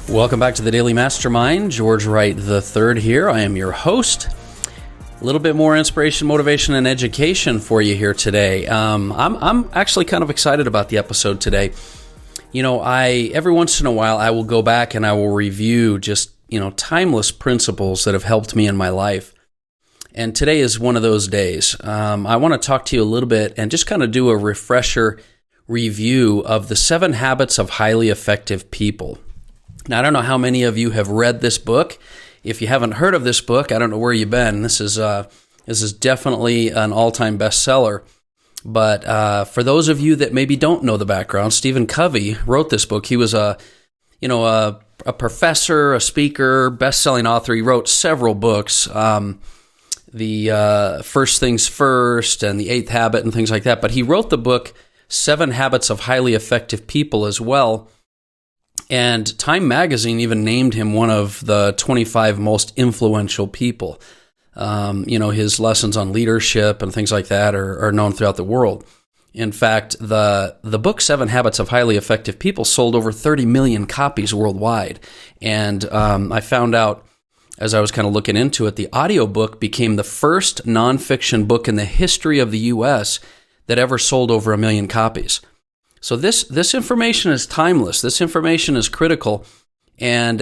Welcome back to the Daily Mastermind. George Wright III here. I am your host. A little bit more inspiration, motivation, and education for you here today. I'm actually kind of excited about the episode today. You know, every once in a while I will go back and I will review just, timeless principles that have helped me in my life. And today is one of those days. I want to talk to you a little bit and just kind of do a refresher review of the 7 Habits of Highly Effective People. Now, I don't know how many of you have read this book. If you haven't heard of this book, I don't know where you've been. This is definitely an all-time bestseller. But for those of you that maybe don't know the background, Stephen Covey wrote this book. He was a professor, a speaker, best-selling author. He wrote several books, the First Things First and the 8th Habit and things like that. But he wrote the book 7 Habits of Highly Effective People as well. And Time Magazine even named him one of the 25 most influential people. His lessons on leadership and things like that are known throughout the world. In fact, the book 7 Habits of Highly Effective People sold over 30 million copies worldwide. And I found out as I was kind of looking into it, the audiobook became the first nonfiction book in the history of the U.S. that ever sold over 1 million copies. So this information is timeless. This information is critical. And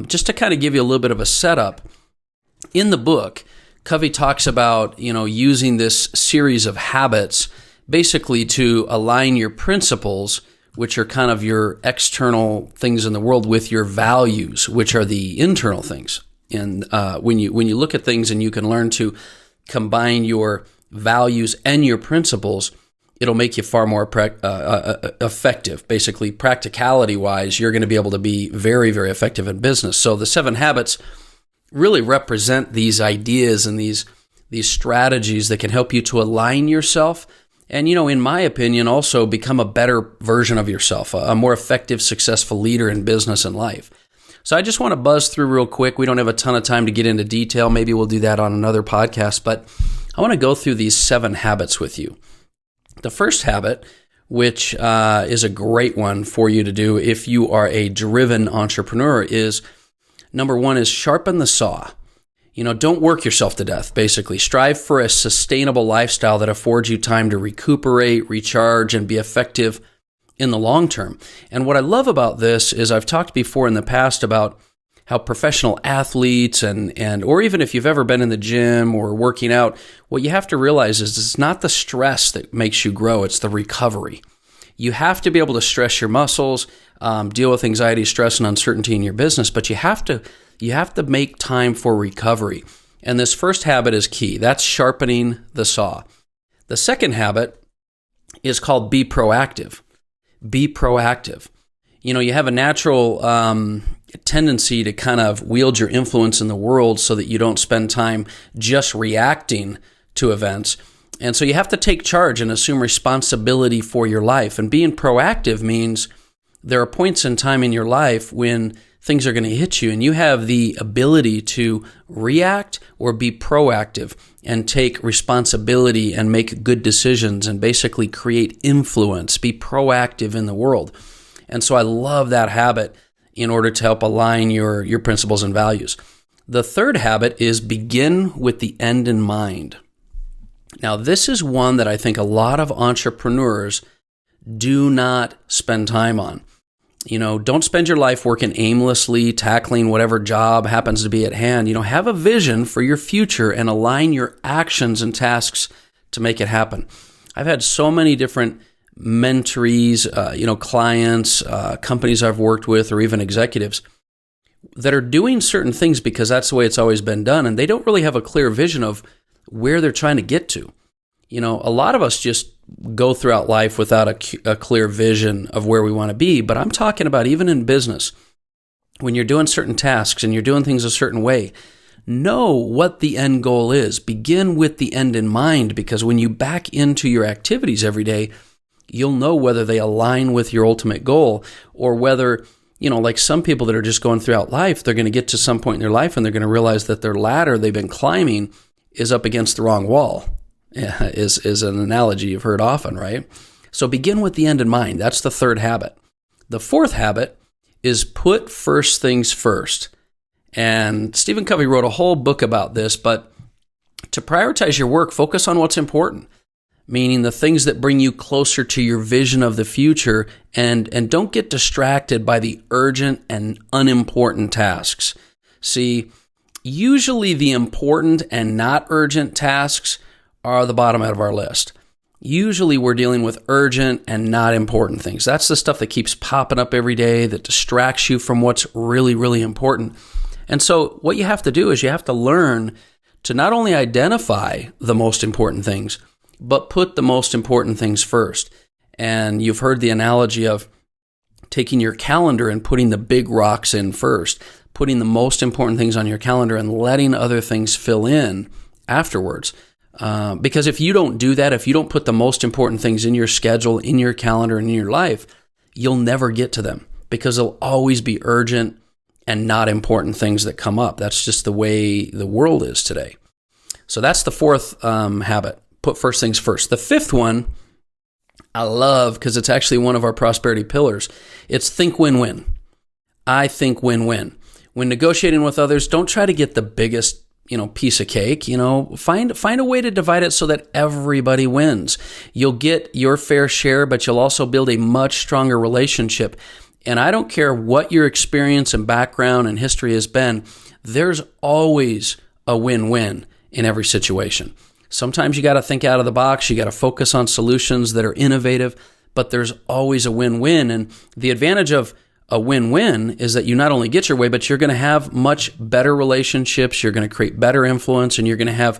just to kind of give you a little bit of a setup, in the book, Covey talks about, using this series of habits basically to align your principles, which are kind of your external things in the world, with your values, which are the internal things. And when you look at things and you can learn to combine your values and your principles, it'll make you far more effective. Basically, practicality-wise, you're going to be able to be very, very effective in business. So the 7 habits really represent these ideas and these strategies that can help you to align yourself and, in my opinion, also become a better version of yourself, a more effective, successful leader in business and life. So I just want to buzz through real quick. We don't have a ton of time to get into detail. Maybe we'll do that on another podcast, but I want to go through these 7 habits with you. The first habit, which is a great one for you to do if you are a driven entrepreneur, is number 1 is sharpen the saw. Don't work yourself to death, basically. Strive for a sustainable lifestyle that affords you time to recuperate, recharge, and be effective in the long term. And what I love about this is I've talked before in the past about how professional athletes or even if you've ever been in the gym or working out, what you have to realize is it's not the stress that makes you grow, it's the recovery. You have to be able to stress your muscles, deal with anxiety, stress, and uncertainty in your business, but you have to make time for recovery. And this first habit is key. That's sharpening the saw. The second habit is called be proactive. Be proactive. You have a natural tendency to kind of wield your influence in the world so that you don't spend time just reacting to events. And so you have to take charge and assume responsibility for your life. And being proactive means there are points in time in your life when things are going to hit you, and you have the ability to react or be proactive and take responsibility and make good decisions and basically create influence, be proactive in the world. And so I love that habit in order to help align your principles and values. The third habit is begin with the end in mind. Now, this is one that I think a lot of entrepreneurs do not spend time on. Don't spend your life working aimlessly, tackling whatever job happens to be at hand. Have a vision for your future and align your actions and tasks to make it happen. I've had so many different mentorees, clients, companies I've worked with, or even executives that are doing certain things because that's the way it's always been done, and they don't really have a clear vision of where they're trying to get to. A lot of us just go throughout life without a clear vision of where we want to be, but I'm talking about even in business, when you're doing certain tasks and you're doing things a certain way, know what the end goal is. Begin with the end in mind, because when you back into your activities every day, you'll know whether they align with your ultimate goal or whether, like some people that are just going throughout life, they're going to get to some point in their life and they're going to realize that their ladder they've been climbing is up against the wrong wall. Yeah, is an analogy you've heard often, right? So begin with the end in mind. That's the third habit. The fourth habit is put first things first. And Stephen Covey wrote a whole book about this, but to prioritize your work, focus on what's important, meaning the things that bring you closer to your vision of the future, and don't get distracted by the urgent and unimportant tasks. See, usually the important and not urgent tasks are the bottom out of our list. Usually we're dealing with urgent and not important things. That's the stuff that keeps popping up every day, that distracts you from what's really, really important. And so what you have to do is you have to learn to not only identify the most important things, but put the most important things first. And you've heard the analogy of taking your calendar and putting the big rocks in first, putting the most important things on your calendar and letting other things fill in afterwards. Because if you don't do that, if you don't put the most important things in your schedule, in your calendar, and in your life, you'll never get to them because there'll always be urgent and not important things that come up. That's just the way the world is today. So that's the fourth habit. Put first things first. The fifth one I love because it's actually one of our prosperity pillars. It's think win-win. I think win-win. When negotiating with others, don't try to get the biggest piece of cake. Find a way to divide it so that everybody wins. You'll get your fair share, but you'll also build a much stronger relationship. And I don't care what your experience and background and history has been, there's always a win-win in every situation. Sometimes you got to think out of the box. You got to focus on solutions that are innovative, but there's always a win-win. And the advantage of a win-win is that you not only get your way, but you're going to have much better relationships. You're going to create better influence, and you're going to have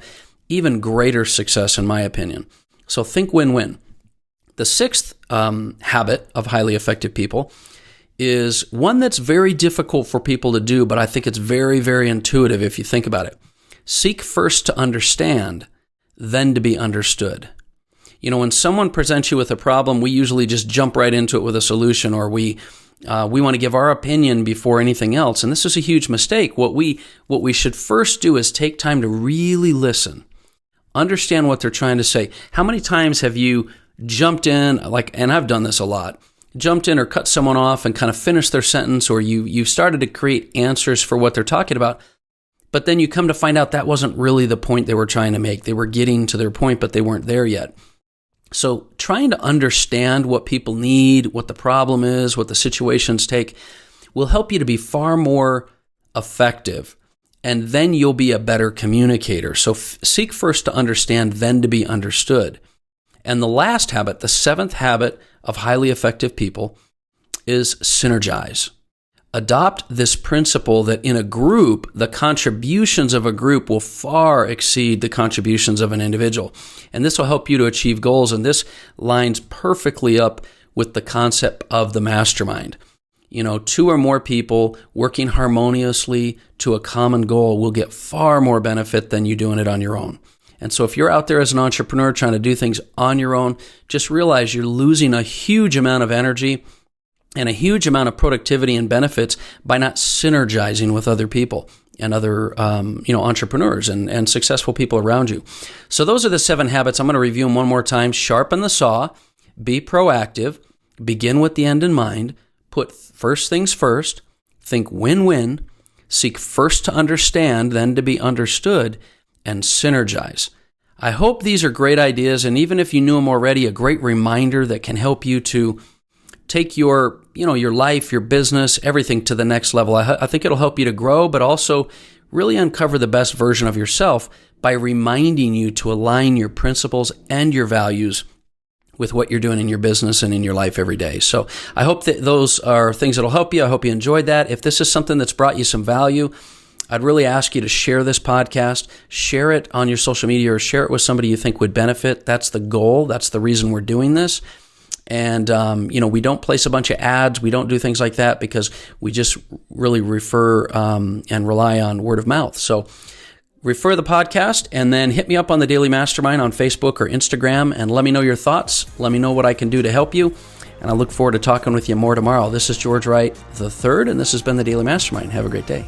even greater success, in my opinion. So think win-win. The sixth habit of highly effective people is one that's very difficult for people to do, but I think it's very, very intuitive if you think about it. Seek first to understand, then to be understood. When someone presents you with a problem, we usually just jump right into it with a solution, or we want to give our opinion before anything else. And this is a huge mistake. What we should first do is take time to really listen, understand what they're trying to say. How many times have you jumped in, and I've done this a lot, jumped in or cut someone off and kind of finished their sentence, or you started to create answers for what they're talking about, but then you come to find out that wasn't really the point they were trying to make. They were getting to their point, but they weren't there yet. So trying to understand what people need, what the problem is, what the situations take, will help you to be far more effective, and then you'll be a better communicator. So seek first to understand, then to be understood. And the last habit, the seventh habit of highly effective people, is synergize. Adopt this principle that in a group, the contributions of a group will far exceed the contributions of an individual. And this will help you to achieve goals. And this lines perfectly up with the concept of the mastermind. Two or more people working harmoniously to a common goal will get far more benefit than you doing it on your own. And so if you're out there as an entrepreneur trying to do things on your own, just realize you're losing a huge amount of energy and a huge amount of productivity and benefits by not synergizing with other people and other entrepreneurs and successful people around you. So those are the 7 habits. I'm going to review them one more time. Sharpen the saw, be proactive, begin with the end in mind, put first things first, think win-win, seek first to understand, then to be understood, and synergize. I hope these are great ideas, and even if you knew them already, a great reminder that can help you to take your life, your business, everything to the next level. I think it'll help you to grow, but also really uncover the best version of yourself by reminding you to align your principles and your values with what you're doing in your business and in your life every day. So I hope that those are things that'll help you. I hope you enjoyed that. If this is something that's brought you some value, I'd really ask you to share this podcast, share it on your social media, or share it with somebody you think would benefit. That's the goal. That's the reason we're doing this. And, we don't place a bunch of ads. We don't do things like that because we just really refer and rely on word of mouth. So refer the podcast and then hit me up on the Daily Mastermind on Facebook or Instagram and let me know your thoughts. Let me know what I can do to help you. And I look forward to talking with you more tomorrow. This is George Wright III, and this has been the Daily Mastermind. Have a great day.